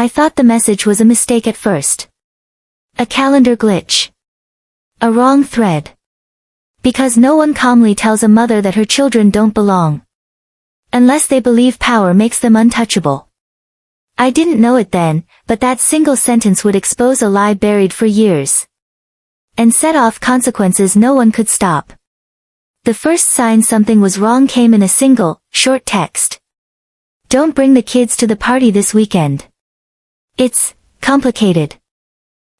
I thought the message was a mistake at first. A calendar glitch. A wrong thread. Because no one calmly tells a mother that her children don't belong. Unless they believe power makes them untouchable. I didn't know it then, but that single sentence would expose a lie buried for years. And set off consequences no one could stop. The first sign something was wrong came in a single, short text. Don't bring the kids to the party this weekend. It's complicated.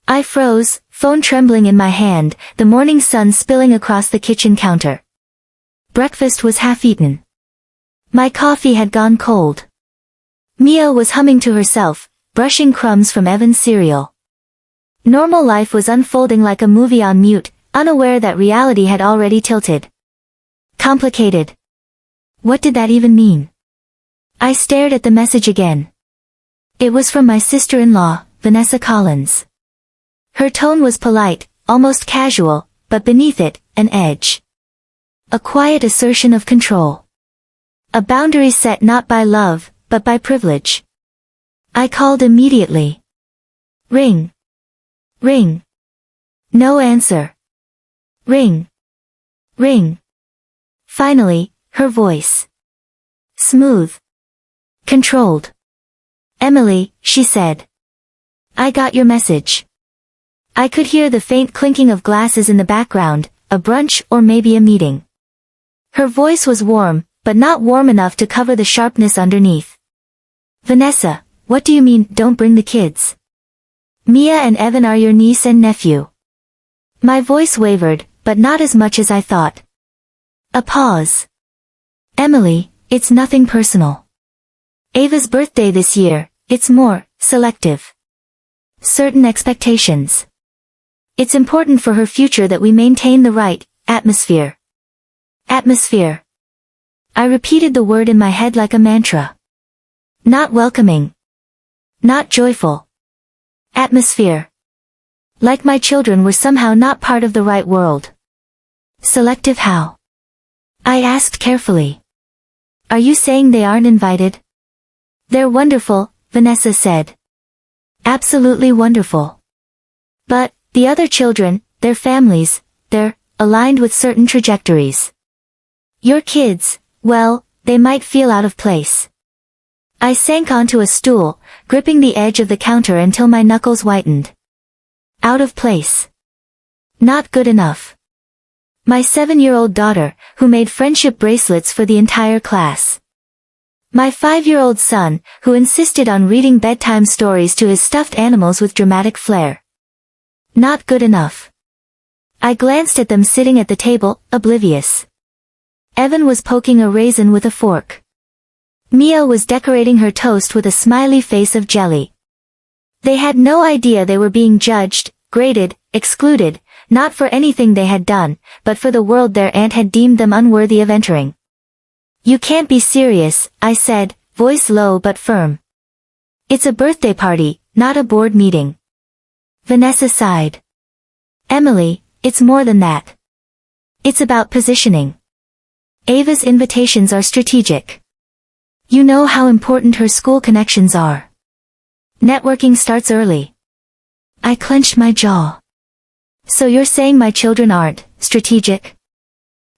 I froze, phone trembling in my hand, the morning sun spilling across the kitchen counter. Breakfast was half-eaten. My coffee had gone cold. Mia was humming to herself, brushing crumbs from Evan's cereal. Normal life was unfolding like a movie on mute, unaware that reality had already tilted. Complicated. What did that even mean? I stared at the message again. It was from my sister-in-law, Vanessa Collins. Her tone was polite, almost casual, but beneath it, an edge. A quiet assertion of control. A boundary set not by love, but by privilege. I called immediately. Ring. Ring. No answer. Ring. Ring. Finally, her voice. Smooth. Controlled. Emily, she said. I got your message. I could hear the faint clinking of glasses in the background, a brunch or maybe a meeting. Her voice was warm, but not warm enough to cover the sharpness underneath. Vanessa, what do you mean, don't bring the kids? Mia and Evan are your niece and nephew. My voice wavered, but not as much as I thought. A pause. Emily, it's nothing personal. Ava's birthday this year, it's more selective. Certain expectations. It's important for her future that we maintain the right atmosphere. Atmosphere. I repeated the word in my head like a mantra. Not welcoming. Not joyful. Atmosphere. Like my children were somehow not part of the right world. Selective how? I asked carefully. Are you saying they aren't invited? They're wonderful, Vanessa said. Absolutely wonderful. But, the other children, their families, they're aligned with certain trajectories. Your kids, well, they might feel out of place. I sank onto a stool, gripping the edge of the counter until my knuckles whitened. Out of place. Not good enough. My 7-year-old daughter, who made friendship bracelets for the entire class. My 5-year-old son, who insisted on reading bedtime stories to his stuffed animals with dramatic flair. Not good enough. I glanced at them sitting at the table, oblivious. Evan was poking a raisin with a fork. Mia was decorating her toast with a smiley face of jelly. They had no idea they were being judged, graded, excluded, not for anything they had done, but for the world their aunt had deemed them unworthy of entering. You can't be serious, I said, voice low but firm. It's a birthday party, not a board meeting. Vanessa sighed. Emily, it's more than that. It's about positioning. Ava's invitations are strategic. You know how important her school connections are. Networking starts early. I clenched my jaw. So you're saying my children aren't strategic?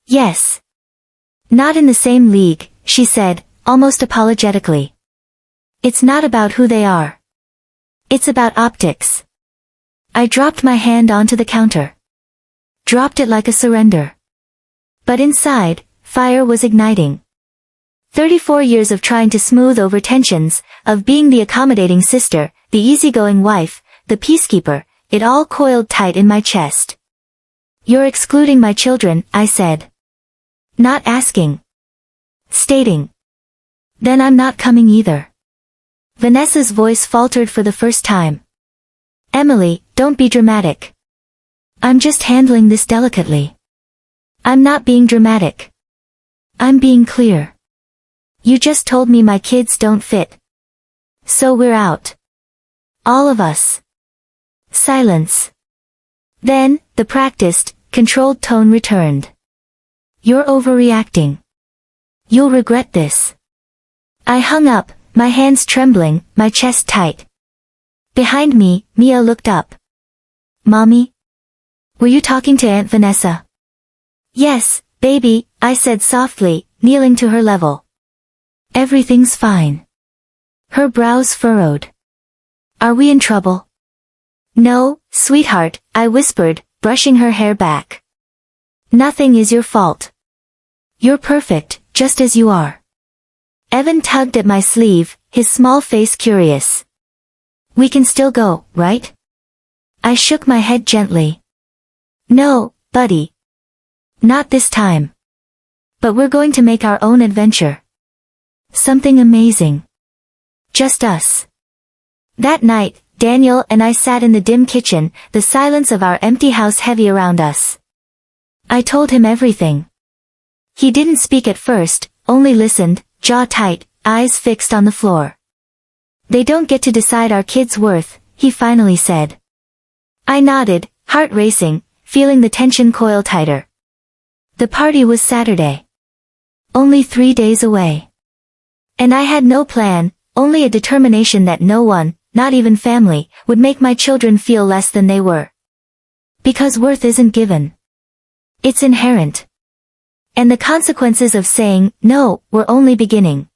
Yes. Not in the same league, she said, almost apologetically. It's not about who they are. It's about optics. I dropped my hand onto the counter. Dropped it like a surrender. But inside, fire was igniting. 34 years of trying to smooth over tensions, of being the accommodating sister, the easygoing wife, the peacekeeper, it all coiled tight in my chest. You're excluding my children, I said. Not asking. Stating. Then I'm not coming either. Vanessa's voice faltered for the first time. Emily, don't be dramatic. I'm just handling this delicately. I'm not being dramatic. I'm being clear. You just told me my kids don't fit. So we're out. All of us. Silence. Then, the practiced, controlled tone returned. You're overreacting. You'll regret this. I hung up, my hands trembling, my chest tight. Behind me, Mia looked up. Mommy? Were you talking to Aunt Vanessa? Yes, baby, I said softly, kneeling to her level. Everything's fine. Her brows furrowed. Are we in trouble? No, sweetheart, I whispered, brushing her hair back. Nothing is your fault. You're perfect, just as you are. Evan tugged at my sleeve, his small face curious. We can still go, right? I shook my head gently. No, buddy. Not this time. But we're going to make our own adventure. Something amazing. Just us. That night, Daniel and I sat in the dim kitchen, the silence of our empty house heavy around us. I told him everything. He didn't speak at first, only listened, jaw tight, eyes fixed on the floor. They don't get to decide our kids' worth, he finally said. I nodded, heart racing, feeling the tension coil tighter. The party was Saturday. Only 3 days away. And I had no plan, only a determination that no one, not even family, would make my children feel less than they were. Because worth isn't given. It's inherent. And the consequences of saying no were only beginning.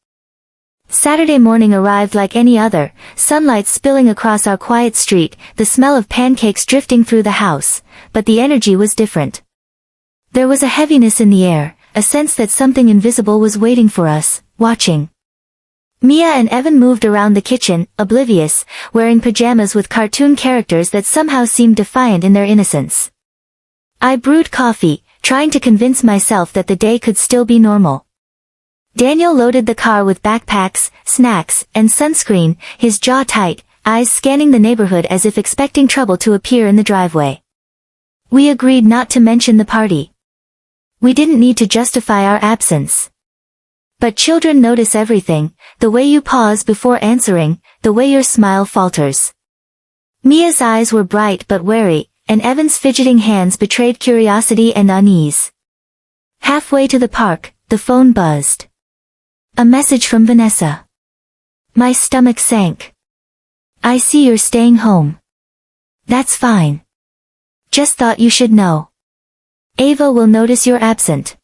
Saturday morning arrived like any other, sunlight spilling across our quiet street, the smell of pancakes drifting through the house, but the energy was different. There was a heaviness in the air, a sense that something invisible was waiting for us, watching. Mia and Evan moved around the kitchen, oblivious, wearing pajamas with cartoon characters that somehow seemed defiant in their innocence. I brewed coffee, trying to convince myself that the day could still be normal. Daniel loaded the car with backpacks, snacks, and sunscreen, his jaw tight, eyes scanning the neighborhood as if expecting trouble to appear in the driveway. We agreed not to mention the party. We didn't need to justify our absence. But children notice everything, the way you pause before answering, the way your smile falters. Mia's eyes were bright but wary, and Evan's fidgeting hands betrayed curiosity and unease. Halfway to the park, the phone buzzed. A message from Vanessa. My stomach sank. I see you're staying home. That's fine. Just thought you should know. Ava will notice you're absent.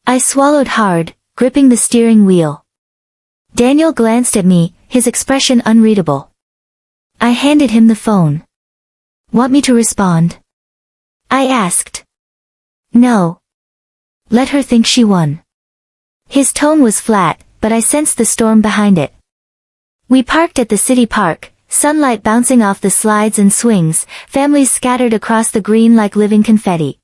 I swallowed hard, gripping the steering wheel. Daniel glanced at me, his expression unreadable. I handed him the phone. Want me to respond? I asked. No. Let her think she won. His tone was flat, but I sensed the storm behind it. We parked at the city park, sunlight bouncing off the slides and swings, families scattered across the green like living confetti.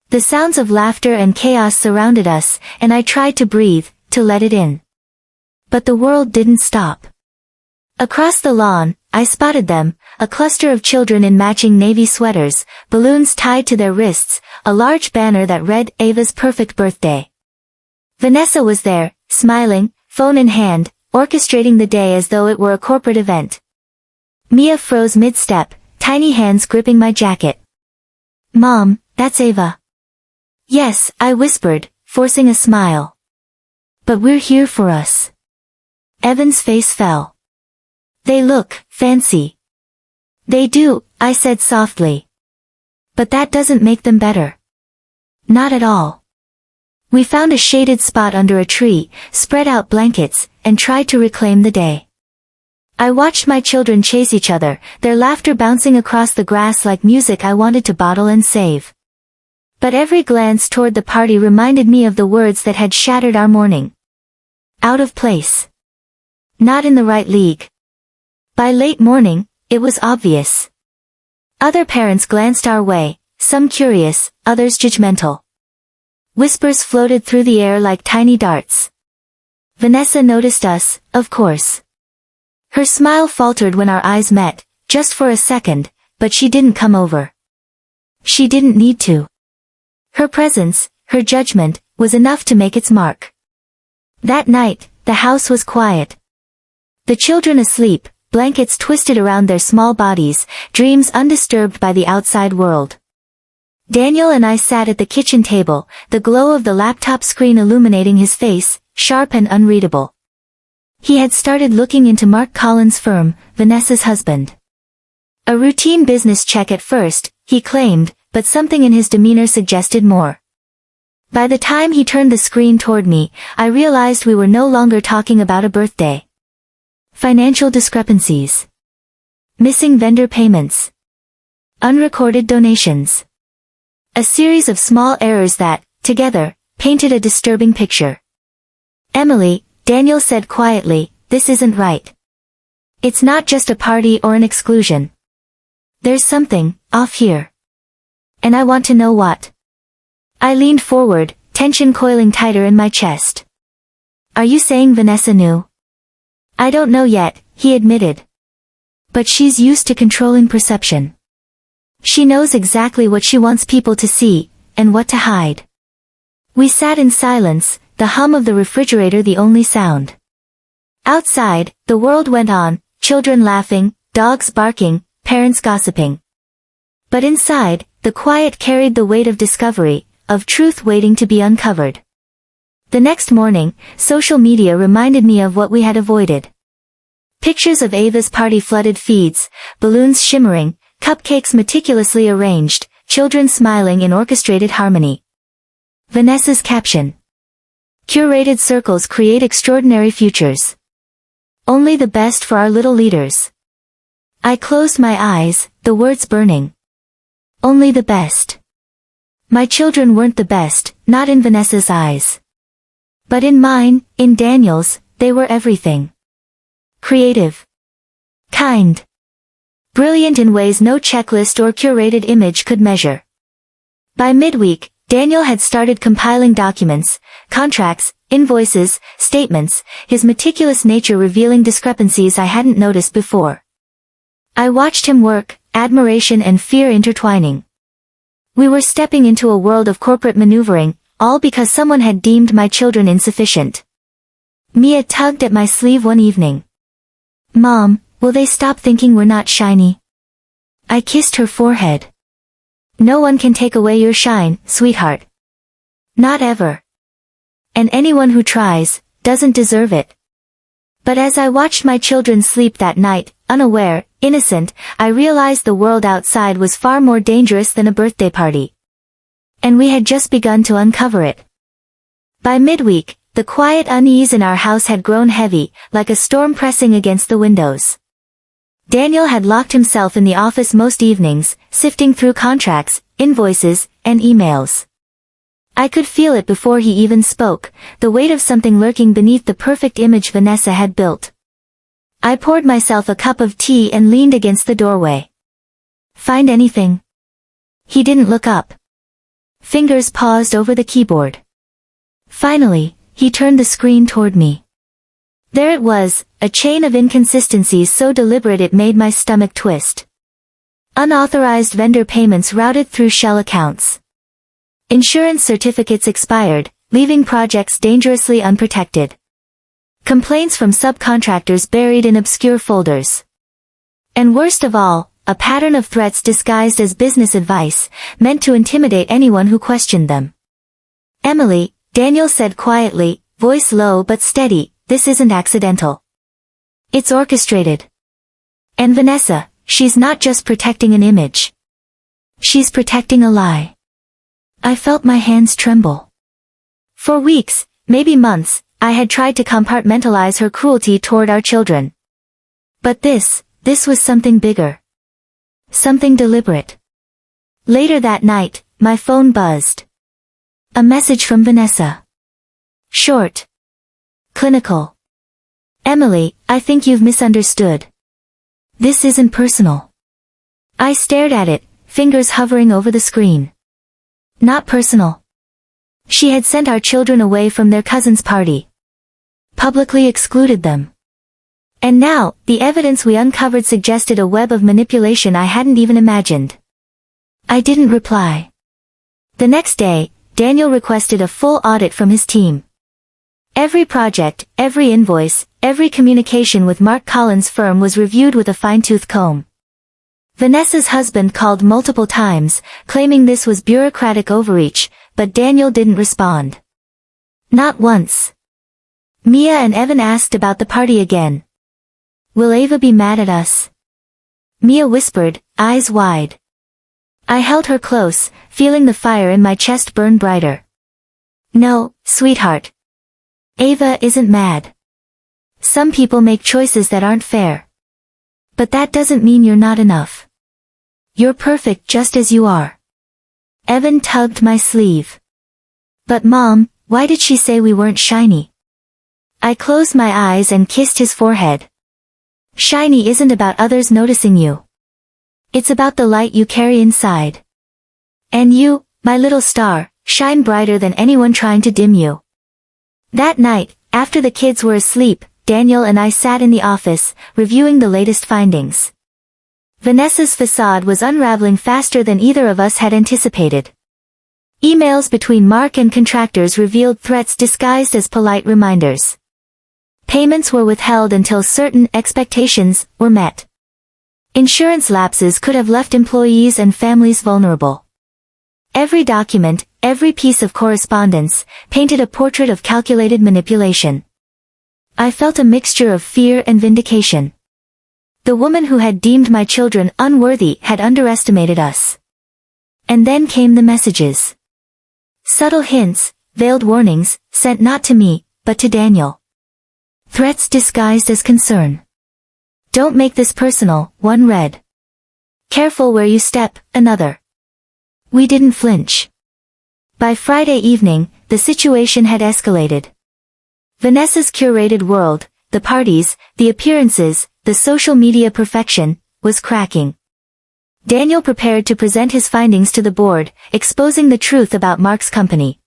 The sounds of laughter and chaos surrounded us, and I tried to breathe, to let it in. But the world didn't stop. Across the lawn, I spotted them, a cluster of children in matching navy sweaters, balloons tied to their wrists, a large banner that read, Ava's perfect birthday. Vanessa was there, smiling, phone in hand, orchestrating the day as though it were a corporate event. Mia froze mid-step, tiny hands gripping my jacket. Mom, that's Ava. Yes, I whispered, forcing a smile. But we're here for us. Evan's face fell. They look fancy. They do, I said softly. But that doesn't make them better. Not at all. We found a shaded spot under a tree, spread out blankets, and tried to reclaim the day. I watched my children chase each other, their laughter bouncing across the grass like music I wanted to bottle and save. But every glance toward the party reminded me of the words that had shattered our morning. Out of place. Not in the right league. By late morning, it was obvious. Other parents glanced our way, some curious, others judgmental. Whispers floated through the air like tiny darts. Vanessa noticed us, of course. Her smile faltered when our eyes met, just for a second, but she didn't come over. She didn't need to. Her presence, her judgment, was enough to make its mark. That night, the house was quiet. The children asleep, blankets twisted around their small bodies, dreams undisturbed by the outside world. Daniel and I sat at the kitchen table, the glow of the laptop screen illuminating his face, sharp and unreadable. He had started looking into Mark Collins' firm, Vanessa's husband. A routine business check at first, he claimed, but something in his demeanor suggested more. By the time he turned the screen toward me, I realized we were no longer talking about a birthday. Financial discrepancies. Missing vendor payments. Unrecorded donations. A series of small errors that, together, painted a disturbing picture. "Emily," Daniel said quietly, "this isn't right. It's not just a party or an exclusion. There's something off here. And I want to know what." I leaned forward, tension coiling tighter in my chest. "Are you saying Vanessa knew?" "I don't know yet," he admitted. "But she's used to controlling perception. She knows exactly what she wants people to see, and what to hide." We sat in silence, the hum of the refrigerator the only sound. Outside, the world went on, children laughing, dogs barking, parents gossiping. But inside, the quiet carried the weight of discovery, of truth waiting to be uncovered. The next morning, social media reminded me of what we had avoided. Pictures of Ava's party flooded feeds, balloons shimmering, cupcakes meticulously arranged, children smiling in orchestrated harmony. Vanessa's caption. "Curated circles create extraordinary futures. Only the best for our little leaders." I closed my eyes, the words burning. Only the best. My children weren't the best, not in Vanessa's eyes. But in mine, in Daniel's, they were everything. Creative. Kind. Brilliant in ways no checklist or curated image could measure. By midweek, Daniel had started compiling documents, contracts, invoices, statements, his meticulous nature revealing discrepancies I hadn't noticed before. I watched him work, admiration and fear intertwining. We were stepping into a world of corporate maneuvering, all because someone had deemed my children insufficient. Mia tugged at my sleeve one evening. "Mom, will they stop thinking we're not shiny?" I kissed her forehead. "No one can take away your shine, sweetheart. Not ever. And anyone who tries, doesn't deserve it." But as I watched my children sleep that night, unaware, innocent, I realized the world outside was far more dangerous than a birthday party. And we had just begun to uncover it. By midweek, the quiet unease in our house had grown heavy, like a storm pressing against the windows. Daniel had locked himself in the office most evenings, sifting through contracts, invoices, and emails. I could feel it before he even spoke, the weight of something lurking beneath the perfect image Vanessa had built. I poured myself a cup of tea and leaned against the doorway. "Find anything?" He didn't look up. Fingers paused over the keyboard. Finally, he turned the screen toward me. There it was, a chain of inconsistencies so deliberate it made my stomach twist. Unauthorized vendor payments routed through shell accounts. Insurance certificates expired, leaving projects dangerously unprotected. Complaints from subcontractors buried in obscure folders. And worst of all, a pattern of threats disguised as business advice, meant to intimidate anyone who questioned them. "Emily," Daniel said quietly, voice low but steady, "this isn't accidental. It's orchestrated. And Vanessa, she's not just protecting an image. She's protecting a lie." I felt my hands tremble. For weeks, maybe months, I had tried to compartmentalize her cruelty toward our children. But this was something bigger. Something deliberate. Later that night, my phone buzzed. A message from Vanessa. Short. Clinical. "Emily, I think you've misunderstood. This isn't personal." I stared at it, fingers hovering over the screen. Not personal. She had sent our children away from their cousin's party. Publicly excluded them. And now, the evidence we uncovered suggested a web of manipulation I hadn't even imagined. I didn't reply. The next day, Daniel requested a full audit from his team. Every project, every invoice, every communication with Mark Collins' firm was reviewed with a fine-tooth comb. Vanessa's husband called multiple times, claiming this was bureaucratic overreach, but Daniel didn't respond. Not once. Mia and Evan asked about the party again. Will Ava be mad at us? Mia whispered, eyes wide. I held her close, feeling the fire in my chest burn brighter. No, sweetheart. Ava isn't mad. Some people make choices that aren't fair. But that doesn't mean you're not enough. You're perfect just as you are. Evan tugged my sleeve. But Mom, why did she say we weren't shiny? I closed my eyes and kissed his forehead. Shiny isn't about others noticing you. It's about the light you carry inside. And you, my little star, shine brighter than anyone trying to dim you. That night, after the kids were asleep, Daniel and I sat in the office, reviewing the latest findings. Vanessa's facade was unraveling faster than either of us had anticipated. Emails between Mark and contractors revealed threats disguised as polite reminders. Payments were withheld until certain expectations were met. Insurance lapses could have left employees and families vulnerable. Every document, every piece of correspondence, painted a portrait of calculated manipulation. I felt a mixture of fear and vindication. The woman who had deemed my children unworthy had underestimated us. And then came the messages. Subtle hints, veiled warnings, sent not to me, but to Daniel. Threats disguised as concern. Don't make this personal, one read. Careful where you step, another. We didn't flinch. By Friday evening, the situation had escalated. Vanessa's curated world, the parties, the appearances, the social media perfection, was cracking. Daniel prepared to present his findings to the board, exposing the truth about Mark's company.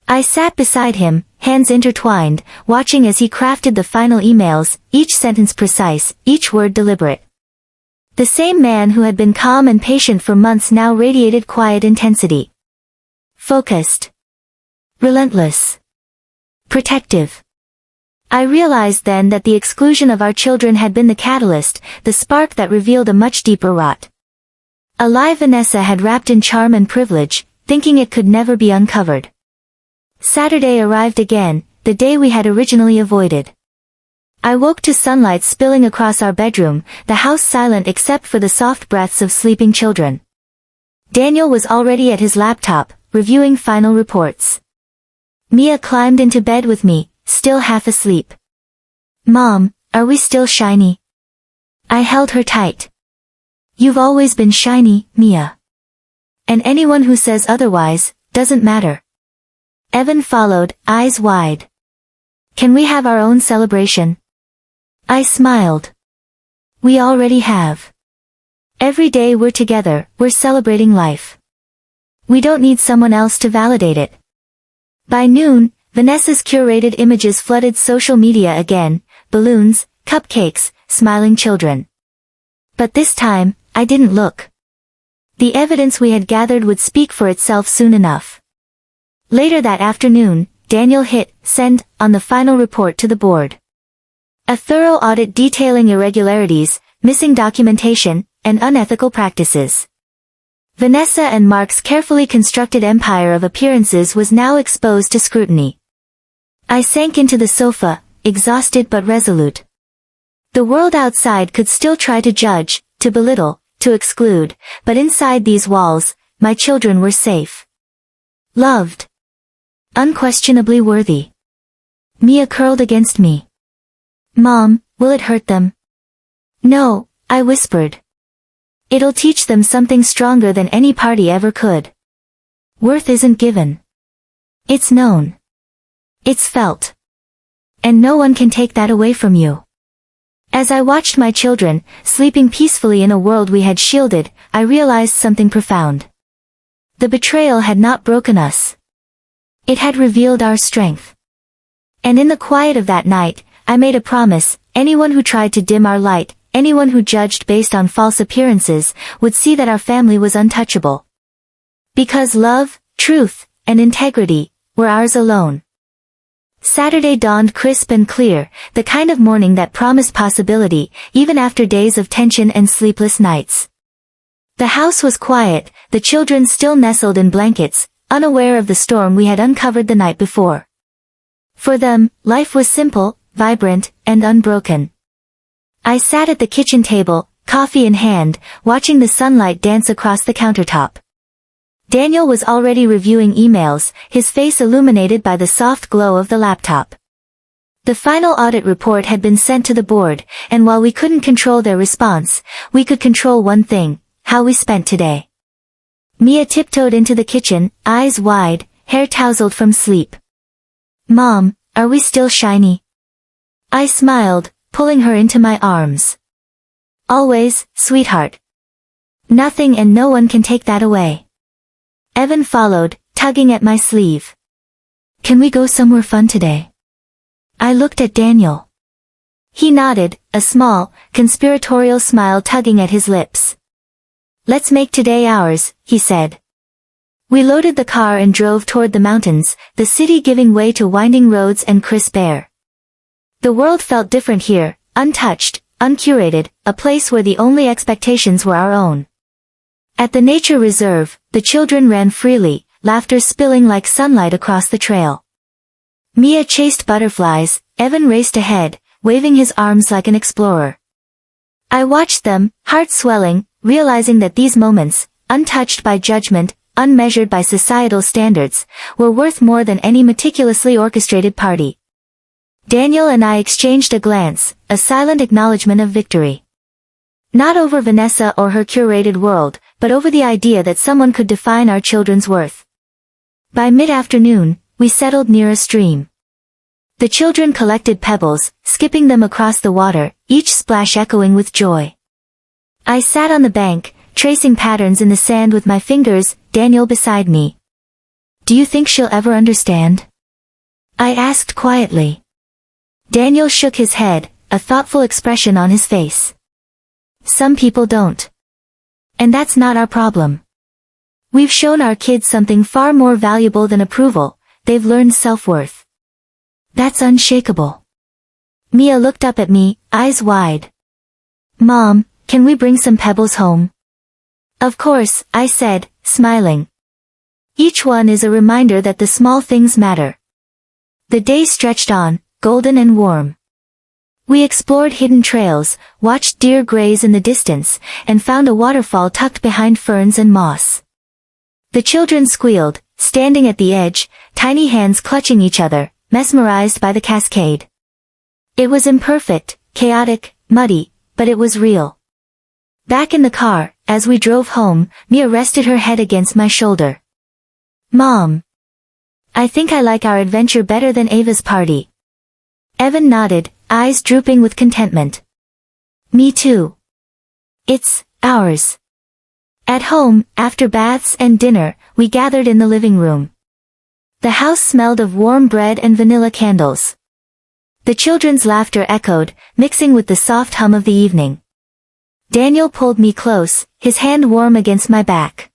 I sat beside him, hands intertwined, watching as he crafted the final emails, each sentence precise, each word deliberate. The same man who had been calm and patient for months now radiated quiet intensity. Focused. Relentless. Protective. I realized then that the exclusion of our children had been the catalyst, the spark that revealed a much deeper rot. A lie Vanessa had wrapped in charm and privilege, thinking it could never be uncovered. Saturday arrived again, the day we had originally avoided. I woke to sunlight spilling across our bedroom, the house silent except for the soft breaths of sleeping children. Daniel was already at his laptop, reviewing final reports. Mia climbed into bed with me, still half asleep. Mom, are we still shiny? I held her tight. You've always been shiny, Mia. And anyone who says otherwise, doesn't matter. Evan followed, eyes wide. Can we have our own celebration? I smiled. We already have. Every day we're together, we're celebrating life. We don't need someone else to validate it. By noon, Vanessa's curated images flooded social media again, balloons, cupcakes, smiling children. But this time, I didn't look. The evidence we had gathered would speak for itself soon enough. Later that afternoon, Daniel hit send on the final report to the board. A thorough audit detailing irregularities, missing documentation, and unethical practices. Vanessa and Mark's carefully constructed empire of appearances was now exposed to scrutiny. I sank into the sofa, exhausted but resolute. The world outside could still try to judge, to belittle, to exclude, but inside these walls, my children were safe. Loved. Unquestionably worthy. Mia curled against me. Mom, will it hurt them? No, I whispered. It'll teach them something stronger than any party ever could. Worth isn't given. It's known. It's felt. And no one can take that away from you. As I watched my children, sleeping peacefully in a world we had shielded, I realized something profound. The betrayal had not broken us. It had revealed our strength. And in the quiet of that night, I made a promise: anyone who tried to dim our light, anyone who judged based on false appearances, would see that our family was untouchable. Because love, truth, and integrity were ours alone. Saturday dawned crisp and clear, the kind of morning that promised possibility, even after days of tension and sleepless nights. The house was quiet, the children still nestled in blankets, unaware of the storm we had uncovered the night before. For them, life was simple, vibrant, and unbroken. I sat at the kitchen table, coffee in hand, watching the sunlight dance across the countertop. Daniel was already reviewing emails, his face illuminated by the soft glow of the laptop. The final audit report had been sent to the board, and while we couldn't control their response, we could control one thing: how we spent today. Mia tiptoed into the kitchen, eyes wide, hair tousled from sleep. "Mom, are we still shiny?" I smiled, pulling her into my arms. "Always, sweetheart. Nothing and no one can take that away." Evan followed, tugging at my sleeve. "Can we go somewhere fun today?" I looked at Daniel. He nodded, a small, conspiratorial smile tugging at his lips. "Let's make today ours," he said. We loaded the car and drove toward the mountains, the city giving way to winding roads and crisp air. The world felt different here, untouched, uncurated, a place where the only expectations were our own. At the nature reserve, the children ran freely, laughter spilling like sunlight across the trail. Mia chased butterflies, Evan raced ahead, waving his arms like an explorer. I watched them, heart swelling, realizing that these moments, untouched by judgment, unmeasured by societal standards, were worth more than any meticulously orchestrated party. Daniel and I exchanged a glance, a silent acknowledgement of victory. Not over Vanessa or her curated world, but over the idea that someone could define our children's worth. By mid-afternoon, we settled near a stream. The children collected pebbles, skipping them across the water, each splash echoing with joy. I sat on the bank, tracing patterns in the sand with my fingers, Daniel beside me. "Do you think she'll ever understand?" I asked quietly. Daniel shook his head, a thoughtful expression on his face. "Some people don't. And that's not our problem. We've shown our kids something far more valuable than approval. They've learned self-worth." "That's unshakable." Mia looked up at me, eyes wide. "Mom, can we bring some pebbles home?" "Of course," I said, smiling. Each one is a reminder that the small things matter. The day stretched on, golden and warm. We explored hidden trails, watched deer graze in the distance, and found a waterfall tucked behind ferns and moss. The children squealed, standing at the edge, tiny hands clutching each other, mesmerized by the cascade. It was imperfect, chaotic, muddy, but it was real. Back in the car, as we drove home, Mia rested her head against my shoulder. "Mom, I think I like our adventure better than Ava's party." Evan nodded, eyes drooping with contentment. "Me too. It's ours." At home, after baths and dinner, we gathered in the living room. The house smelled of warm bread and vanilla candles. The children's laughter echoed, mixing with the soft hum of the evening. Daniel pulled me close, his hand warm against my back.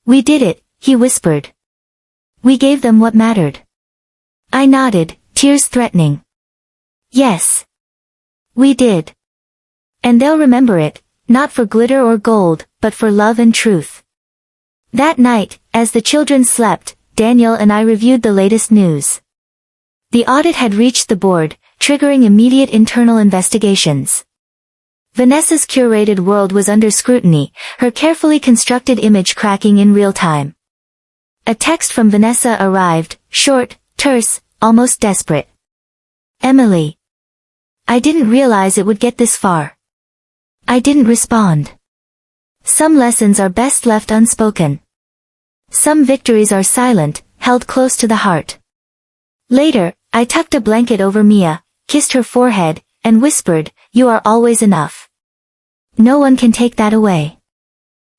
"We did it," he whispered. "We gave them what mattered." I nodded, tears threatening. "Yes. We did. And they'll remember it, not for glitter or gold, but for love and truth." That night, as the children slept, Daniel and I reviewed the latest news. The audit had reached the board, triggering immediate internal investigations. Vanessa's curated world was under scrutiny, her carefully constructed image cracking in real time. A text from Vanessa arrived, short, terse, almost desperate. "Emily. I didn't realize it would get this far." I didn't respond. Some lessons are best left unspoken. Some victories are silent, held close to the heart. Later, I tucked a blanket over Mia, kissed her forehead, and whispered, "You are always enough. No one can take that away.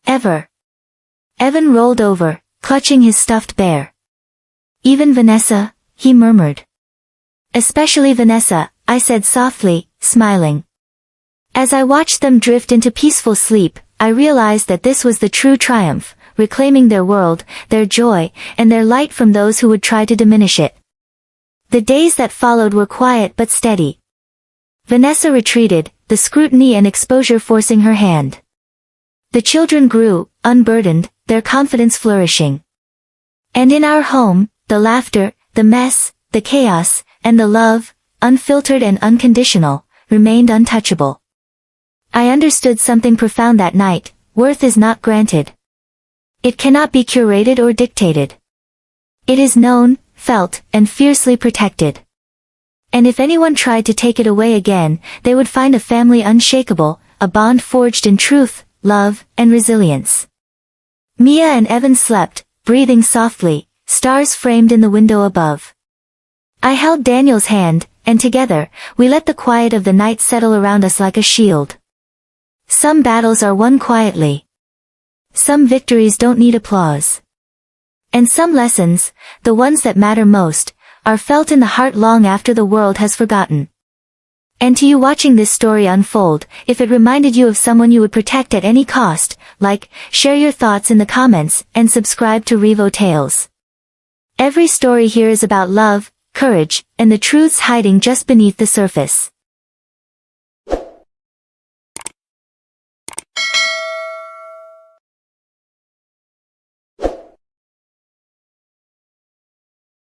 Ever." Evan rolled over, clutching his stuffed bear. "Even Vanessa?" he murmured. "Especially Vanessa," I said softly, smiling. As I watched them drift into peaceful sleep, I realized that this was the true triumph, reclaiming their world, their joy, and their light from those who would try to diminish it. The days that followed were quiet but steady. Vanessa retreated, the scrutiny and exposure forcing her hand. The children grew, unburdened, their confidence flourishing. And in our home, the laughter, the mess, the chaos, and the love, unfiltered and unconditional, remained untouchable. I understood something profound that night: worth is not granted. It cannot be curated or dictated. It is known, felt, and fiercely protected. And if anyone tried to take it away again, they would find a family unshakable, a bond forged in truth, love, and resilience. Mia and Evan slept, breathing softly, stars framed in the window above. I held Daniel's hand, and together, we let the quiet of the night settle around us like a shield. Some battles are won quietly. Some victories don't need applause. And some lessons, the ones that matter most, are felt in the heart long after the world has forgotten. And to you watching this story unfold, if it reminded you of someone you would protect at any cost, like, share your thoughts in the comments, and subscribe to Revo Tales. Every story here is about love, courage, and the truths hiding just beneath the surface.